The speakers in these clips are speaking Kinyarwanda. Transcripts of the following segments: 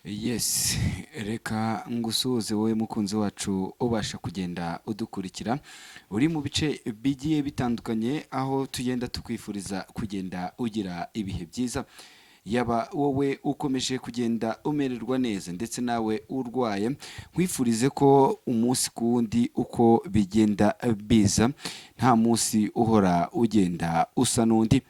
Yes, reka ngusuhuze wowe mukunzi wacu ubasha kugenda udukurikira uri mu bice bigiye bitandukanye aho tugenda tukwifuriza kugenda ugira ibihe byiza yaba wowe ukomeje kugenda umererwa neza ndetse nawe urwaye nkwifurize ko umunsi ku wundi uko bigenda biza nta munsi uhora ugenda usa n'undi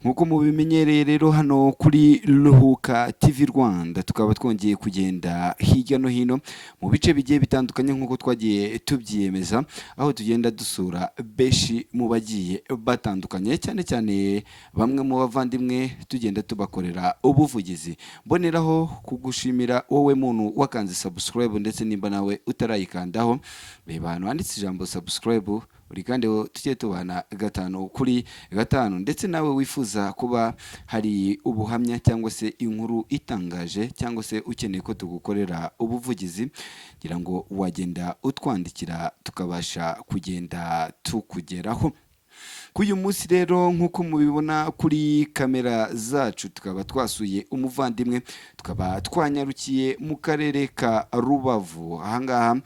nk'uko mubimenyereye rero hano kuri Ruhuka TV Rwanda tukaba twongeye kugenda hirya no hino mu bice bigiye bitandukanye nk'uko twagiye tubyiyemeza aho tugenda dusura benshi mu bagiye batandukanye cyane cyane bamwe mu bavandimwe tugenda tubakorera ubuvugizi mboneraho kugushimira wowe muntu wakanze subscribe ndetse nimba nawe utarayikandaho reba hano handitse ijambo subscribe uri kandi tujye tubana gatanu kuri gatanu ndetse nawe wifuza kuba hari ubuhamya cyangwa se inkuru itangaje cyangwa se ukeneye ko tugukorera ubuvugizi ngira ngo wagenda utwandikira tukabasha kugenda tukugeraho k'uyu munsi rero nk'uko mubibona kuri kamera zacu tukaba twasuye umuvandimwe tukaba twanyarukiye mu karere ka Rubavu ahangaha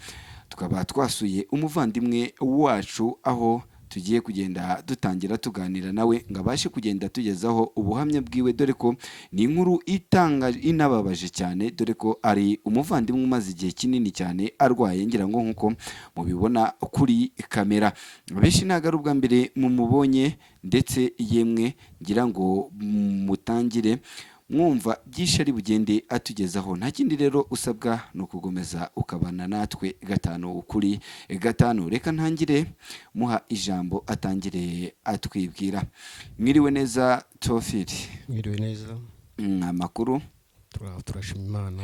tukaba twasuye umuvandimwe wacu aho tugiye kugenda dutangira tuganira nawe ngo abashe kugenda tugezaho ubuhamya bwiwe dore ko ni inkuru itangaje inababaje cyane dore ko ari umuvandimwe umaze igihe kinini cyane arwaye ngira ngo nk'uko mubibona kuri kamera benshi ntabwo ari ubwa mbere mumubonye ndetse yemwe ngira ngo mutangire mwumva byinshi ari bugende atugezaho nta kindi rero usabwa ni ukugomeza ukabana natwe gatanu kuri gatanu reka ntangire muha ijambo atangire atwibwira mwiriwe neza Tofili Mwiriwe neza amakuru turashima Imana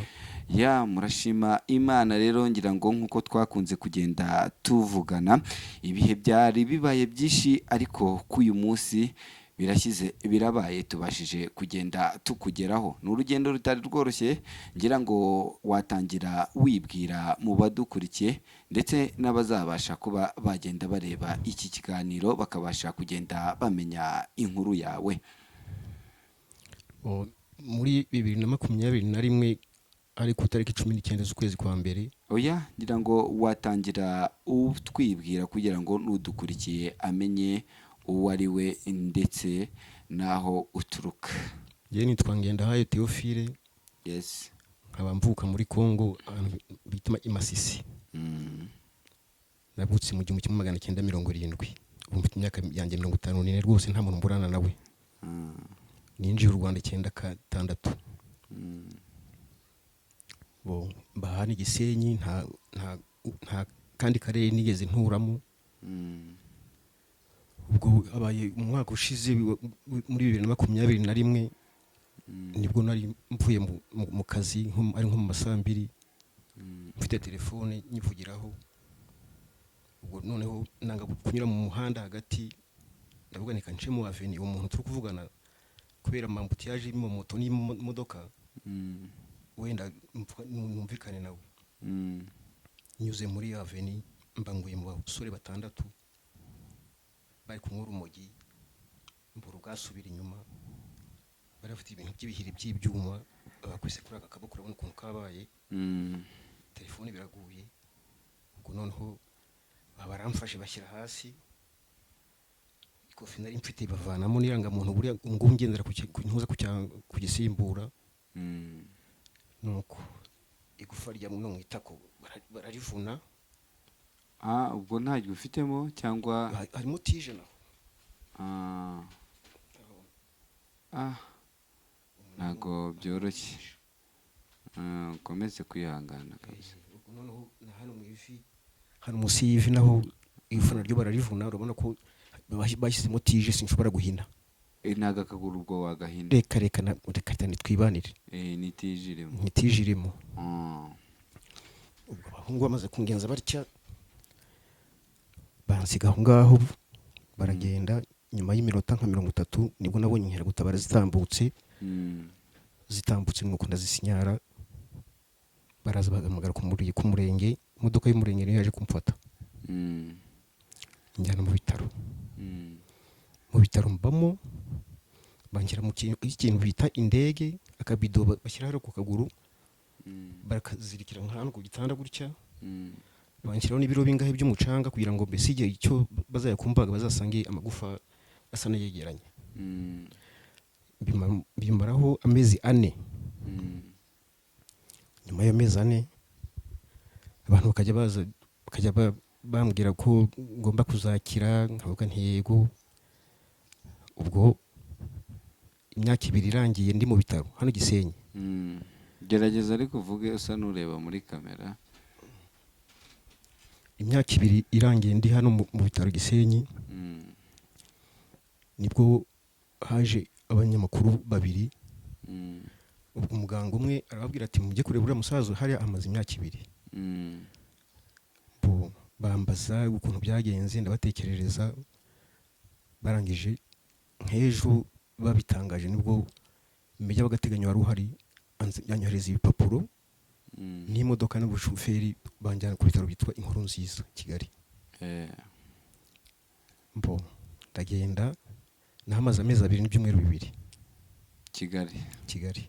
ya murashima Imana rero ngira ngo nk'uko twakunze kugenda tuvugana ibihe byari bibaye byinshi ariko k'uyu munsi birashyize birabaye tubashije kugenda tukugeraho ni urugendo rutari rworoshye ngira ngo watangira wibwira mu badukurikiye ndetse n'abazabasha kuba bagenda bareba iki kiganiro bakabasha kugenda bamenya inkuru yawe muri 2021 ari ku itariki 19 z'ukwezi kwa mbere oya ngira ngo watangira utwibwira kugira ngo n'udukurikiye amenye uwo ari we ndetse naho uturuka je nitwa Ngendahayo Theophile yes nkaba mvuka muri Kongo bituma Imasisi navutse mu 1970 ubu imyaka yanjye 54 rwose nta muntu mburana nawe ninjiye u Rwanda 96 bo bahani Gisenyi nta kandi karere nigeze nturamo ubwo abaye umwaka ushize muri 2021 nibwo nari mvuye mu kazi ari nko mu masambiri mfite telefone nyivugiraho ubwo noneho nanga kunyura mu muhanda hagati ndavuga nika nce mu avenue umuntu turi kuvugana kubera ambutiyaje mu moto n'imodoka wenda numvikane nawe nyuze muri avenue mbanguye mu basore batandatu bari kunkura umogi mburu bwasubira inyuma barafite ibintu by'ibihiri by'ibyuma bakwise kuri aka kaboko urabona ukuntu kabaye telefone biraguye ubwo noneho baramfashe bashyira hasi ikofi nari mfite bavanamo n'irangamuntu buriya ngungendera ntuza kugisimbura nuko igufa rya mu itako bararivuna ubwo ntajya ufitemo cyangwa harimo tije naho ntago byoroshye ukomeze kwihangana kabisa noneho na hano mu ivi hano munsi y'ivi naho ivu naryo bararivuna urabona ko bashyizemo tije sinshobora guhina ntago akaguru ubwo wagahina reka cyane twibanire ni tije irimo ubwo abahungu bamaze kungenza batya bansiga aho ngaho baragenda nyuma y'iminota nka 30 nibwo nabonye inkeragutabara zitambutse nuko ndazisinyara baraza bagamagara ku murenge imodoka y'umurenge niyo yaje kumfata njyana mu bitaro mbamo bangira mu kintu bita indege akabido bashyira ku kaguru barakazirikira nk'ahantu ku gitanda gutya, Mm. banshyiraho n'ibiro bingahe by'umucanga kugira ngo mbese igihe icyo bazayakumbaga bazasange amagufa asa n'ayegeranye. Mm. Bimaraho amezi 4. Mm. Nyuma y'amezi 4 abantu bakajya bambwira ko ngomba kuzakira, nkavuga nti yego. Ubwo imyaka 2 irangiye ndi mu bitaro hano Gisenyi. Mm. Gerageza ariko uvuge usa n'ureba muri kamera. Imyaka 2 irangiye ndi hano mu bitaro Gisenyi, Mm. nibwo haje abanyamakuru 2. Mm. Ubwo umuganga umwe arababwira ati mujye kureba uriya musaza hariya amaze imyaka 2. Mm. Bambaza ukuntu byagenze, ndabatekerereza, barangije nk'ejo babitangaje nibwo meya w'agateganyo wari uhari yanyohereza ibipapuro n'imodoka n'ubushoferi banjyana ku bitaro byitwa Inkuru Nziza Kigali. Ndagenda nahamaze amezi 2 n'ibyumweru 2 Kigali.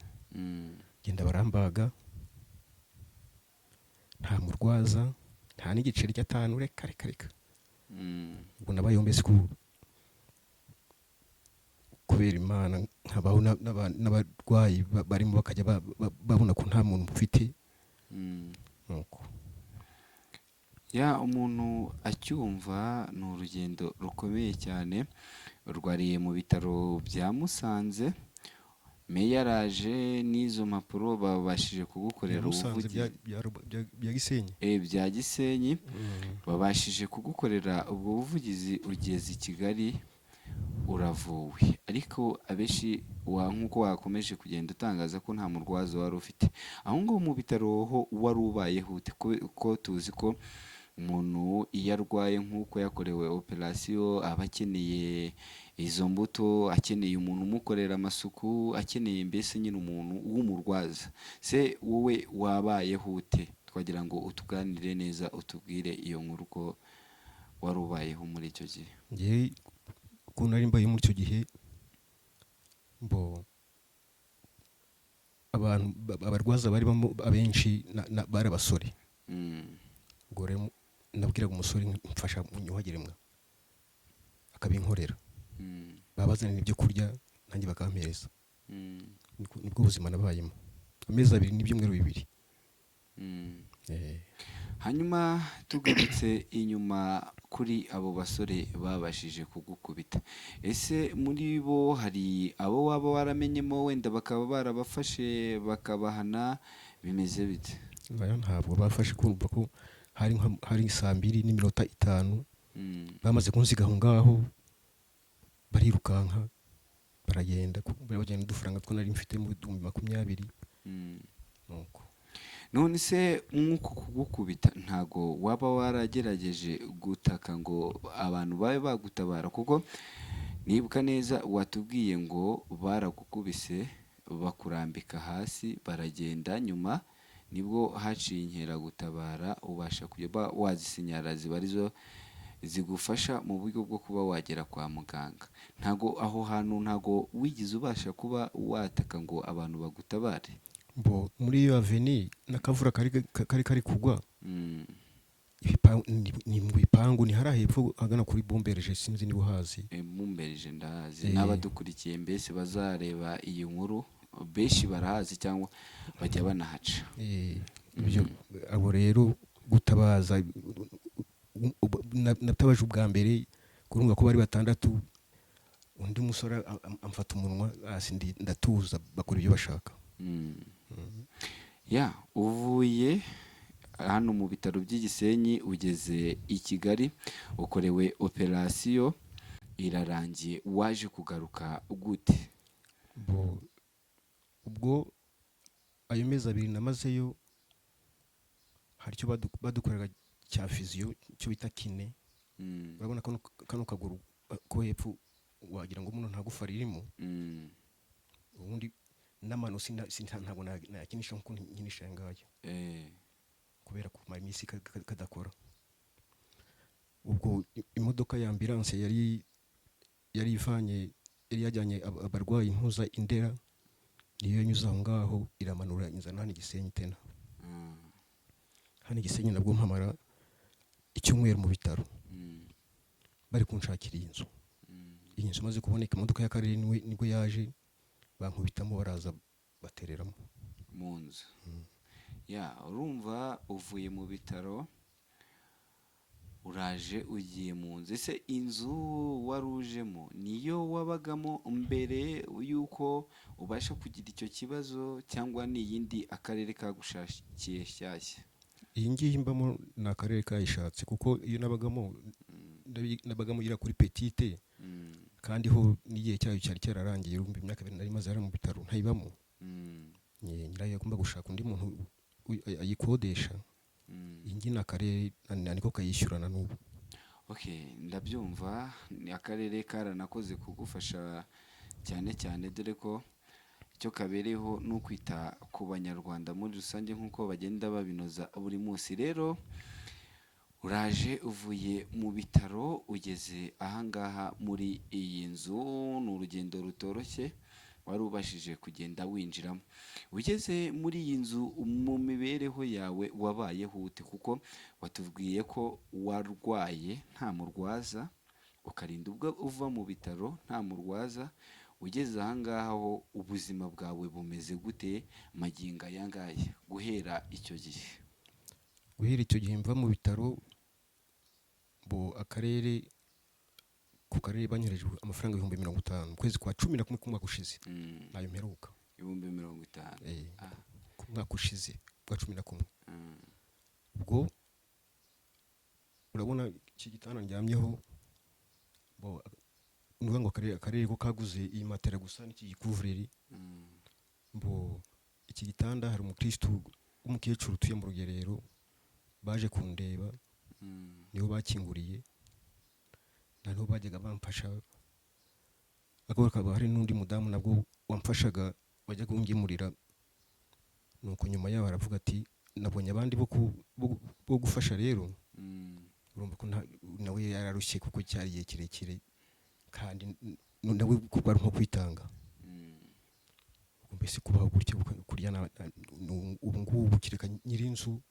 Genda barambaga, nta murwaza, nta n'igiceri cy'atanu, reka. Ubwo nabayeho mbese kubera Imana, nkabaho n'abarwayi barimo bakajya babona ko nta muntu mfite. Nuko umuntu acyumva ni urugendo rukomeye cyane. Urwariye mu bitaro bya Musanze, meya yaraje n'izo mpapuro babashije kugukorera ubuvugizi bya Gisenyi, bya Gisenyi, babashije kugukorera ubwo buvugizi, ugeze i Kigali uravuwe. Ariko abenshi nk'uko wakomeje kugenda utangaza ko nta murwaza wari ufite aho ngaho mu bitaro, ho wari ubayeho ute? Ko tuzi ko umuntu iyo arwaye nk'uko yakorewe operasiyo aba akeneye izo mbuto, akeneye umuntu umukorera amasuku, akeneye mbese nyine umuntu w'umurwaza. Se wowe wabayeho ute? Twagira ngo utuganire neza, utubwire iyo nkuru ko wari ubayeho muri icyo gihe. Ngewe uko nari mbaye muri icyo gihe, abarwaza bari abenshi bari abasore. Ubwo rero nabwiraga umusore mfasha unyuhagire mwa, akabinkorera. Babazanira ibyo kurya nanjye bakampereza. Nibwo buzima nabayemo amezi 2 n'ibyumweru 2. Hanyuma tugarutse inyuma kuri abo basore babashije kugukubita, ese muri bo hari abo waba waramenyemo wenda bakaba barabafashe bakabahana, bimeze bite? Ntabwo bafashe, kumva ko hari 2:05 bamaze kunsiga aho ngaho, barirukanka baragenda udufaranga two nari mfite mu 20. Nuko none se nk'uko kugukubita ntago waba waragerageje gutaka ngo abantu babe bagutabara? Kuko nibuka neza watubwiye ngo baragukubise bakurambika hasi baragenda, nyuma nibwo haciye inkeragutabara ubasha kujya wazisinyara, ziba arizo zigufasha mu buryo bwo kuba wagera kwa muganga. Ntago aho hantu ntago wigize ubasha kuba wataka ngo abantu bagutabare? Muri iyo aveni n'akavura kari kugwa, ni mu bipangu, ni hariya hepfo hagana kuri Bombereje, sinzi niba uhazi. Bombereje ndahazi. N'abadukurikiye mbese bazareba iyi nkuru benshi barahazi cyangwa bajya banahaca. Abo rero gutabaza, natabaje ubwa mbere kurunga ko bari 6, undi musore amfata umunwa hasi, ndatuza, bakora ibyo bashaka. Uvuye hano mu bitaro by'Igisenyi ugeze i Kigali, ukorewe operasiyo irarangiye, waje kugaruka gute? Ubwo ayo mezi 2 namazeyo, hari icyo badukorera cya fiziyo, cyo bita kine. Urabona kano kaguru ko hepfo wagira ngo umuntu ntagufa ririmo, ubundi n'amano ntabwo nayakinisha nk'uko nkinisha ngayo, kubera kumara iminsi kadakora. Ubwo imodoka ya ambulance yari yajyanye abarwayi Impuza Indera, niyo yanyuze aho ngaho iramanura inzana hano Gisenyi tena. hano i Gisenyi nabwo mpamara icyumweru mu bitaro bari kunshakira iyi nzu. Iyi nzu maze kuboneka imodoka y'akarere nibwo yaje bankubitamo baraza batereramo mu nzu. Ya urumva uvuye mu bitaro uraje ugiye mu nzu. Ese inzu wari ujemo niyo wabagamo mbere y'uko ubasha kugira icyo kibazo cyangwa ni iyindi akarere kagushakiye shyashya? iyi ngiyi mbamo ni akarere kayishatse kuko iyo nabagamo ira kuri petite kandi ho n'igihe cyayo cyari cyararangiye urumva imyaka 2 nari maze ari mu bitaro ntayibamo. Nyirayo yagomba gushaka undi muntu ayikodesha. Iyi ngiyi ni akarere niko kayishyurana n'ubu. Okay, ndabyumva. Ni akarere karanakoze kugufasha cyane cyane dore ko icyo kabereho ni ukwita ku banyarwanda muri rusange nk'uko bagenda babinoza buri munsi. Rero uraje uvuye mu bitaro ugeze ahangaha muri iyi nzu, ni urugendo rutoroshye wari ubashije kugenda winjiramo. Ugeze muri iyi nzu mu mibereho yawe wabayeho ute? Kuko watubwiye ko warwaye nta murwaza, ukarinda ubwo uva mu bitaro nta murwaza. Ugeze ahangaha ho ubuzima bwawe bumeze gute magingo aya ngaya guhera icyo gihe? Guhera icyo gihe mva mu bitaro akarere ku karere banyohereje amafaranga 50,000 kwezi kwa 11 kumwaka ushize. Nayo mperuka 50,000 ku mwaka ushize kwa 11. Ubwo urabona iki gitanda ndyamyeho nuvuga ngo akarere ko kaguze iyi matera gusa n'iki gikuvureri. Iki gitanda hari umukristo w'umukecuru utuye mu Rugerero baje kundeba niho bakinguriye nabo bajyaga bamfasha. Akaba hari n'undi mudamu nabwo wamfashaga bajya kungemurira. Nuko nyuma yaho aravuga ati nabonye abandi bo gufasha rero. Urumva ko nawe yararushye kuko cyari igihe kirekire kandi nawe kuba nko kwitanga. Mbese kubaho gutyo kuryana ubu ngubu kireka nyirinzu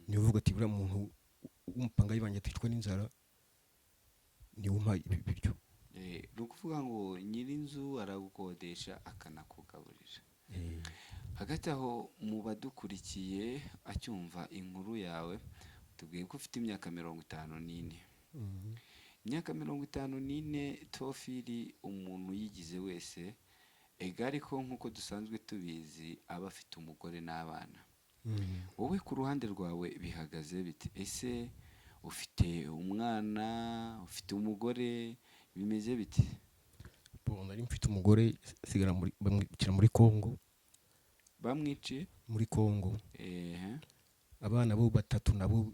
niwe uvuga ati buriya muntu umupanga yibanje aticwa n'inzara niwe umpa ibiryo. Ni ukuvuga ngo nyirinzu aragukodesha akanakugaburira. Hagati aho mu badukurikiye acyumva inkuru yawe tubwiye ko ufite imyaka 54. Imyaka 54 Tofili umuntu yigize wese egari ko nk'uko dusanzwe tubizi aba afite umugore n'abana. Wowe ku ruhande rwawe bihagaze bite? Ese ufite umwana, ufite umugore, bimeze bite? Nari mfite umugore sigara bamwicira muri Kongo. Bamwiciye muri Kongo. Abana bo 3 nabo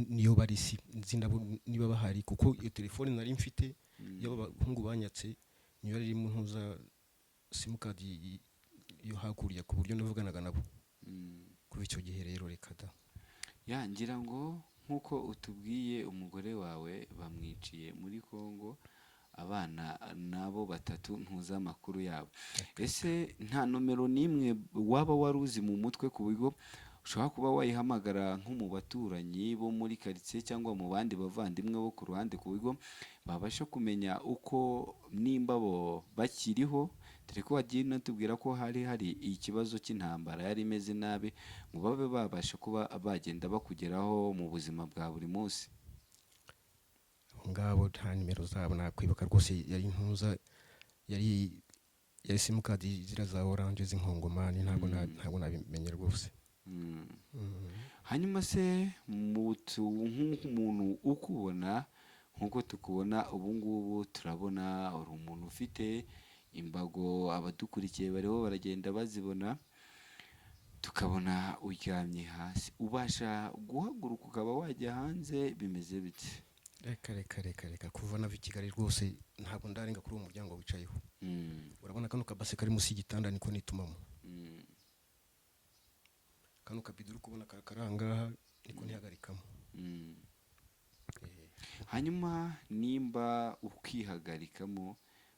niyo bari nzi nabo niba bahari kuko iyo telefone nari mfite y'abahungu banyatse niyo yari mu ntuza simcard yo hakuriya ku buryo navuganaga nabo. Kuva icyo gihe rero reka da. Ya ngira ngo nkuko utubwiye umugore wawe bamwiciye muri Kongo, abana nabo 3 ntuza amakuru yabo. Ese nta nomero nimwe waba waruzi mu mutwe ku bigo ushobora kuba wayihamagara nko mu baturanyi bo muri quartier cyangwa mu bandi bavandimwe bo ku ruhande ku bigo babasha kumenya uko nimba bo bakiriho? Dore ko wagiye natubwira ko hari ikibazo cy'intambara yari imeze nabi ngo babe babasha kuba bagenda bakugeraho mu buzima bwa buri munsi. Ngabo nta nimero zabo nakwibuka rwose. Yari ntuza yari simcard zira za orange z'inkongomani ntabwo nabimenye rwose. Hanyuma se nk'umuntu ukubona nk'uko tukubona ubu ngubu turabona uri umuntu ufite imbago, abadukurikiye bariho baragenda bazibona, tukabona uryamye hasi. Ubasha guhaguruka ukaba wajya hanze, bimeze bite? Reka kuva nava i Kigali rwose ntabwo ndarenga kuri uwo muryango wicayeho. Urabona kano kabase kari musi y'igitanda niko nitumamo. Kano kabiduru kubona karangaha niko ntihagarikamo. Hanyuma nimba ukihagarikamo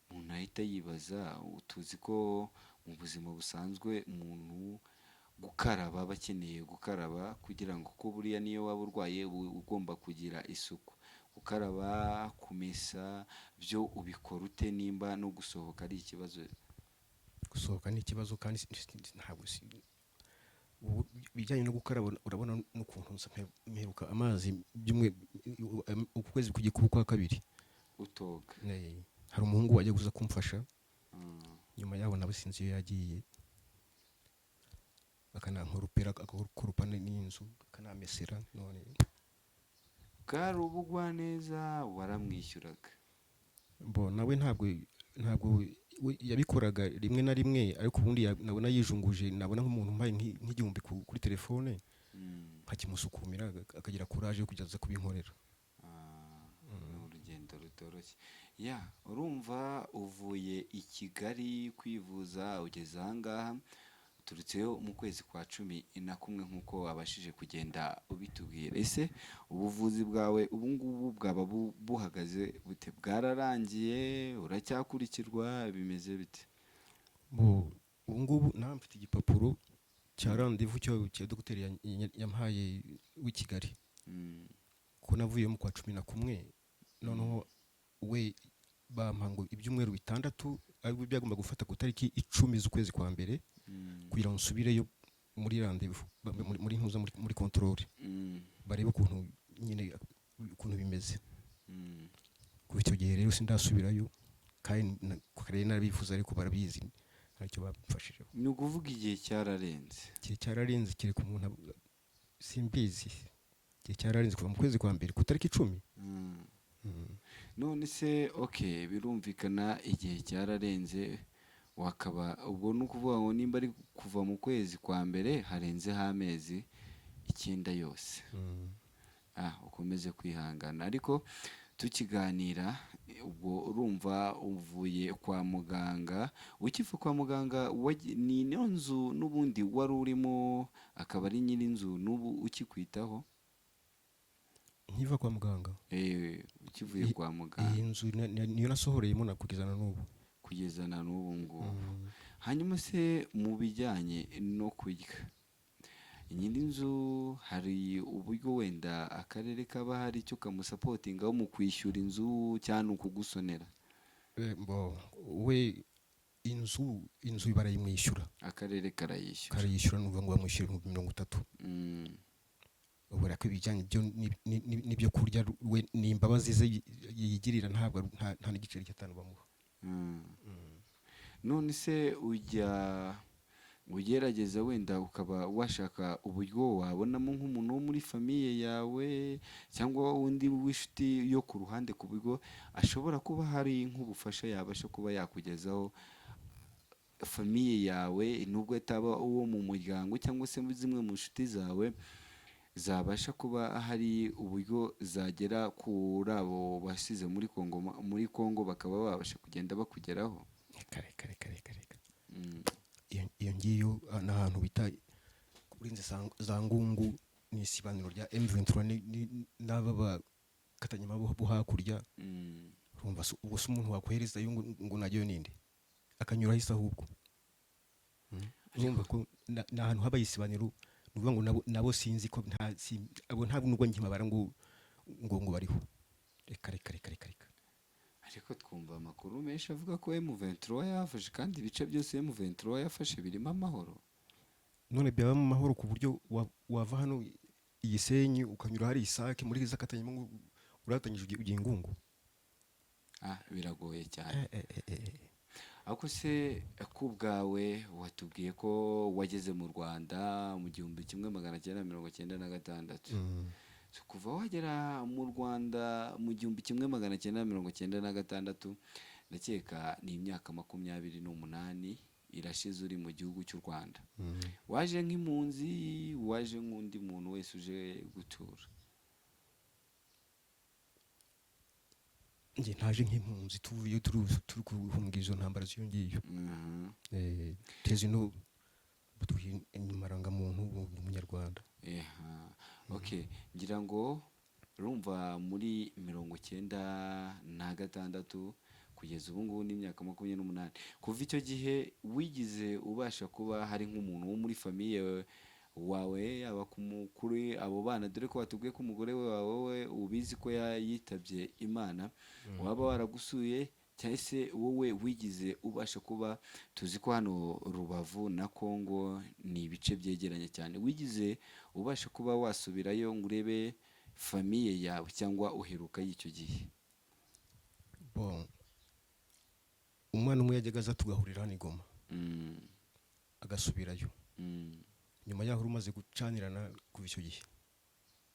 umuntu ahita yibaza, tuzi ko mu buzima busanzwe umuntu gukaraba, bakeneye gukaraba kugira ngo ko buriya niyo waba urwaye ugomba kugira isuku. Gukaraba, kumesa, byo ubikora ute nimba no gusohoka ari ikibazo? gusohoka ni ikibazo kandi ntabwo bijyanye no gukaraba urabona n'ukuntu mperuka amazi ukwezi kugiye kuba kwa kabiri Utoga. hari umuhungu wajya guza kumfasha Mm. nyuma yaho nawe sinzi iyo yagiye akanankorupera akakorupa n'inzu akanamesera none Bwari ubugwaneza waramwishyuraga. nawe ntabwo we yabikoraga rimwe na rimwe ariko ubundi nabona yijunguje nabona nk'umuntu umpaye nk'igihumbi kuri telefone nkakimusukumira akagira courage yo kujya aza kubinkorera. Ni urugendo rutoroshye. Urumva uvuye i Kigali kwivuza ugeze aha ngaha, uturutseyo mu kwezi kwa 11 nk'uko wabashije kugenda ubitubwira. Ese ubuvuzi bwawe ubu ngubu bwaba buhagaze bute? Bwararangiye? Uracyakurikirwa? Bimeze bite? ubu ngubu nta mfite igipapuro cya rendez-vous cya dogiteri yampaye w'i Kigali ko navuye mu kwa 11 noneho we bampa ngo ibyumweru 6 ariko byagomba gufata ku tariki 10 z'ukwezi kwa mbere kugira ngo nsubireyo muri rendez-vous muri contrôle barebe ukuntu nyine ukuntu bimeze. Kuva icyo gihe rero sindasubirayo kandi kare narabifuza ariko barabizi ntacyo bamfashijeho. Ni ukuvuga igihe cyararenze. Igihe cyararenze kereka umuntu simbizi. Igihe cyararenze kuva mu kwezi kwa mbere ku tariki 10. None se birumvikana igihe cyararenze, wakaba ubwo ni ukuvuga ngo nimba ari kuva mu kwezi kwa mbere harenzeho amezi 9 yose. Ukomeze kwihangana. Ariko tukiganira ubwo urumva uvuye kwa muganga, ukiva kwa muganga ni ino nzu n'ubundi wari urimo akaba ari nyir'inzu n'ubu ukikwitaho? Nkiva kwa muganga ukivuye kwa muganga iyi nzu niyo nasohoreyemo kugeza na n'ubu ngubu. Hanyuma se mu bijyanye no kurya, nyir'inzu hari uburyo wenda akarere kaba hari icyo kamusapotingaho mu kwishyura inzu cyangwa ukugusonera? we inzu barayimwishyura, akarere karayishyura n'uvuga ngo bamwishyura 30. ubura ko ibijyanye byo n'ibyo kurya we ni imbabazi ze yigirira ntabwo nta n'igiceri cy'atanu bamuha. None se ugerageza wenda ukaba washaka uburyo wabonamo nk'umuntu wo muri famiye yawe cyangwa undi w'inshuti yo ku ruhande ku buryo ashobora kuba hari nk'ubufasha yabasha kuba yakugezaho, famiye yawe nubwo ataba uwo mu muryango cyangwa se zimwe mu nshuti zawe zabasha kuba hari uburyo zagera kuri abo basize muri Kongo bakaba babasha kugenda bakugeraho? Reka iyo ngiyo n'ahantu bita kurinze za Ngungu ni isibaniro rya M23 n'aba bakatanya bo hakurya. urumva ubwo se umuntu wakohereza yo ngo najyayo ninde akanyura hisa ahubwo. urumva ko n'ahantu habaye isibaniro nuvuga ngo nabo sinzi ko ntabwo nubwo nkimabara ngo bariho. Reka ariko twumva amakuru menshi avuga ko M23 yafashe kandi ibice byose M23 yafashe birimo amahoro. None byaba mu mahoro ku buryo wava hano Igisenyi ukanyura hari Isake muri zakatanyemo ngo uratanyije ugiye Ngungu? Biragoye cyane. Ako se kubwawe watubwiye ko wageze mu Rwanda mu 1996. Kuva wagera mu Rwanda mu 1996 ndakeka ni imyaka 28 irashize uri mu gihugu cy'u Rwanda. Waje nk'impunzi, waje nk'undi muntu wese uje gutura? Nje ntaje nk'impunzi tuvuye turi guhunga izo ntambara ziyongiye. Tezi no butuye imaranga muntu w'umunyarwanda. Ngira ngo urumva muri 96 kugeza ubu ngubu n'imyaka 28. Kuva icyo gihe wigize ubasha kuba hari nk'umuntu wo muri famiye wawe yaba kuri abo bana, dore ko watubwiye ko umugore wawe we ubizi ko yitabye Imana, waba waragusuye cyangwa se wowe wigize ubasha kuba, tuzi ko hano Rubavu na Kongo ni ibice byegeranye cyane, wigize ubasha kuba wasubirayo ngo urebe famiye yawe cyangwa uheruka y'icyo gihe? Bon, umwana umwe yajyaga aza tugahurira hano i Goma agasubirayo. Nyuma yaho umaze gucanirana kuva icyo gihe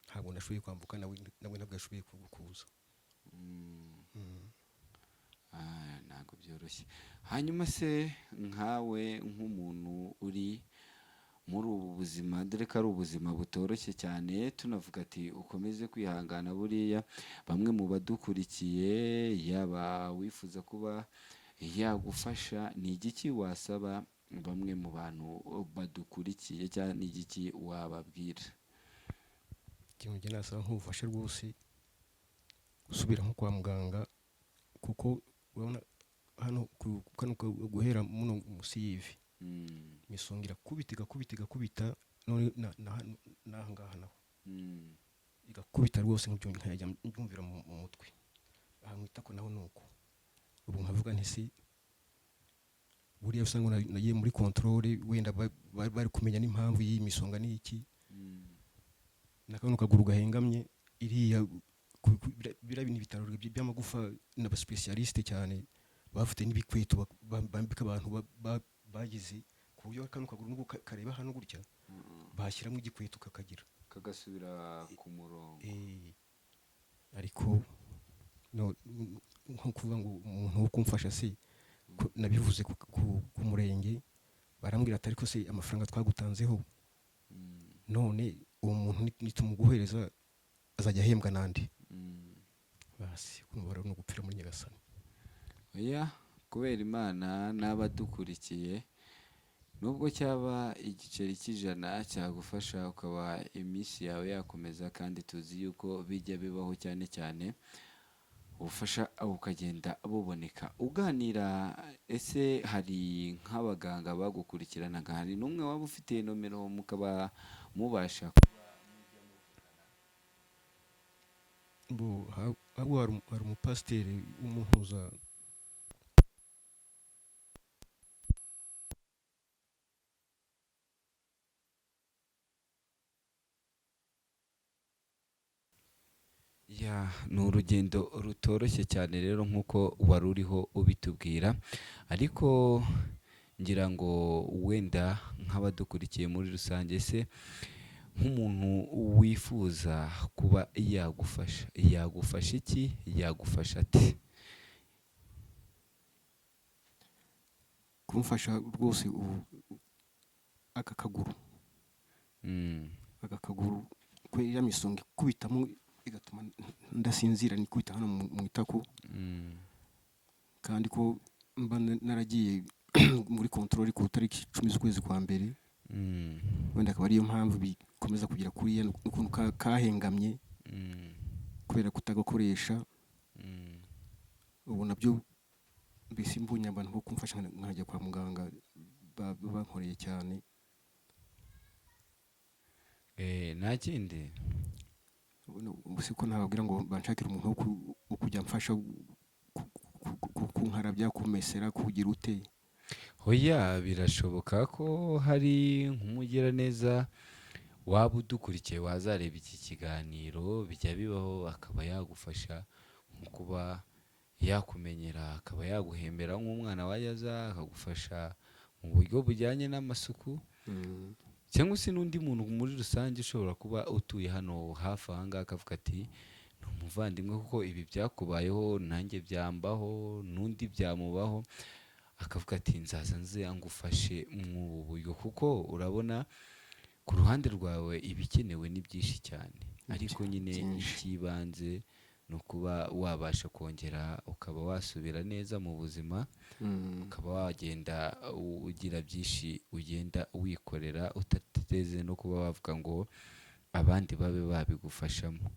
ntabwo nashoboye kwambuka, nawe ntabwo yashoboye kuza. Ntabwo byoroshye. Hanyuma se nkawe nk'umuntu uri muri ubu buzima, dore ko ari ubuzima butoroshye cyane, tunavuga ati ukomeze kwihangana, buriya bamwe mu badukurikiye yaba wifuza kuba yagufasha, ni igiki wasaba bamwe mu bantu badukurikiye cyangwa ni igiki wababwira? Ikintu njye nasaba nk'ubufasha rwose gusubira nko kwa muganga, kuko urabona hano guhera muno musi y'ivi imisonga igakubita none n'aha ngaha naho igakubita rwose, nk'ibyo nkajya mbyumvira mu mutwe, aha mwita ko naho nuko. Ubu nkavuga nti si buriya usanga nagiye muri controle, wenda bari kumenya n'impamvu y'iyi misonga ni iki, nakano kaguru gahengamye iriya biriya bintu bitaro by'amagufa n'aba specialiste cyane, bafite n'ibikweto bambika abantu bagize ku buryo kano kaguru nubwo kareba hano gutya bashyiramo igikweto kakagira kagasubira ku murongo. Ariko nko kuvuga ngo umuntu wo kumfasha se, nabivuze ku murenge barambwira ati ariko se amafaranga twagutanzeho none uwo muntu nitumuguhereza azajya ahembwa nande? Basi kumubara no gupfira muri Nyagasani. Oya, kubera Imana n'abadukurikiye, nubwo cyaba igiceri cy'ijana cyagufasha ukaba iminsi yawe yakomeza, kandi tuzi yuko bijya bibaho cyane cyane ubufasha bukagenda buboneka. Uganira, ese hari nk'abaganga bagukurikiranaga, hari n'umwe waba ufite nomero mukaba mubasha hari umupasiteri w'umuhuza ni urugendo rutoroshye cyane rero nk'uko wari uriho ubitubwira, ariko ngira ngo wenda nk'abadukurikiye muri rusange, se nk'umuntu wifuza kuba yagufasha iki, yagufasha ati? kumfasha rwose aka kaguru ko ya misonga ikubitamo igatuma ndasinzira, nikubita hano mu itako, kandi ko mba naragiye muri controle ku tariki 10 z'ukwezi kwa mbere, wenda akaba ariyo mpamvu bikomeza kugira kuriya n'ukuntu kahengamye kubera kutagakoresha. Ubu nabyo mbese mbonye abantu bo kumfasha nkajya kwa muganga bankoreye cyane. Nta kindi ubuse ko nababwira ngo banshakire umuntu wo kujya mfasha kunkarabya, kumesera, kugira ute? Hoya, birashoboka ko hari nk'umugiraneza waba udukurikiye wazareba iki kiganiro, bijya bibaho, akaba yagufasha nko kuba yakumenyera, akaba yaguhembera nk'umwana wayaza akagufasha mu buryo bujyanye n'amasuku, cyangwa se n'undi muntu muri rusange ushobora kuba utuye hano hafi aha ngaha akavuga ati ni umuvandimwe kuko ibi byakubayeho nanjye byambaho, n'undi byamubaho, akavuga ati nzaza nze angufashe mu buryo, kuko urabona ku ruhande rwawe ibikenewe ni byinshi cyane, ariko nyine icy'ibanze ni ukuba wabasha kongera ukaba wasubira neza mu buzima, ukaba wagenda ugira byinshi ugenda wikorera, utateze no kuba wavuga ngo abandi babe babigufashamo.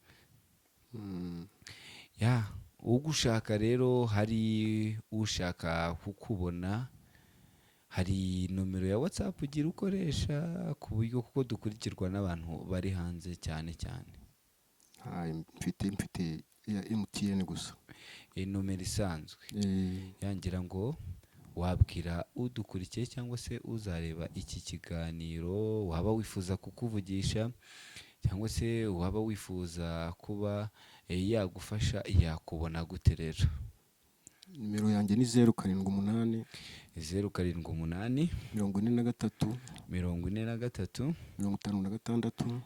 ugushaka rero, hari ushaka kukubona, hari nomero ya WhatsApp ugira ukoresha ku buryo kuko dukurikirwa n'abantu bari hanze cyane cyane. mfite ya MTN gusa. Nomero isanzwe Eh, yangira ngo wabwira udukurikiye cyangwa se uzareba iki kiganiro, waba wifuza kukuvugisha cyangwa se waba wifuza kuba yagufasha, yakubona gute rero? nimero yanjye ni 078 07 43 43 56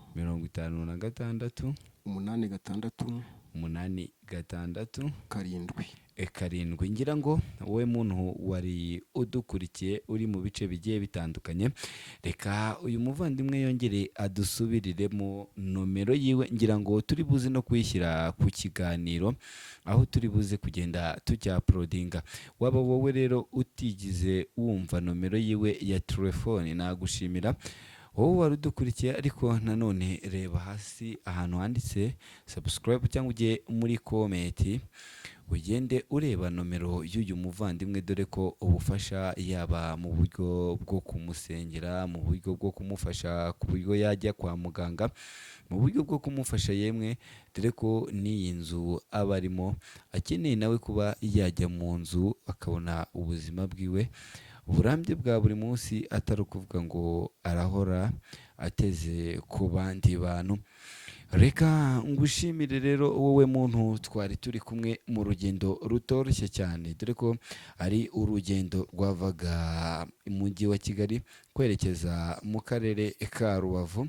56 86 86 karindwi. karindwi. Ngira ngo wowe muntu wari udukurikiye uri mu bice bigiye bitandukanye, reka uyu muvandimwe yongere adusubiriremo nomero yiwe, ngira ngo turi buze no kuyishyira ku kiganiro aho turi buze kugenda tujya uploadinga. Waba wowe rero utigize wumva nomero yiwe ya telefone, nagushimira wowe wari udukurikiye, ariko nanone reba hasi ahantu handitse subscribe cyangwa ujye muri comment ugende ureba nomero y'uyu muvandimwe, dore ko ubufasha yaba mu buryo bwo kumusengera, mu buryo bwo kumufasha ku buryo yajya kwa muganga, mu buryo bwo kumufasha yemwe, dore ko n'iyi nzu aba arimo akeneye nawe kuba yajya mu nzu akabona ubuzima bwiwe uburambye bwa buri munsi, atari ukuvuga ngo arahora ateze ku bandi bantu. Reka ngushimire rero wowe muntu twari turi kumwe mu rugendo rutoroshye cyane, dore ko ari urugendo rwavaga mu mujyi wa Kigali kwerekeza mu karere ka Rubavu.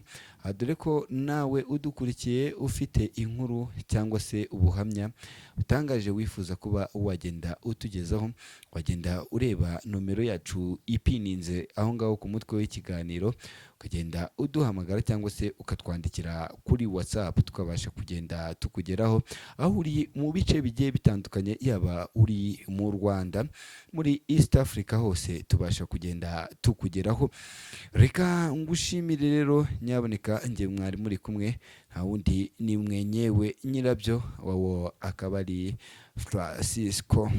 Dore ko nawe udukurikiye ufite inkuru cyangwa se ubuhamya utangaje wifuza kuba wagenda utugezaho, wagenda ureba nomero yacu ipininze aho ngaho ku mutwe w'ikiganiro, ukagenda uduhamagara cyangwa se ukatwandikira kuri WhatsApp, tukabasha kugenda tukugeraho aho uri mu bice bigiye bitandukanye, yaba uri mu Rwanda, muri East Africa hose tubasha kugenda tukugeraho. Reka ngushimire rero, nyaboneka njye mwari muri kumwe nta wundi ni mwenyewe nyirabyo, wawo akaba ari Francisco.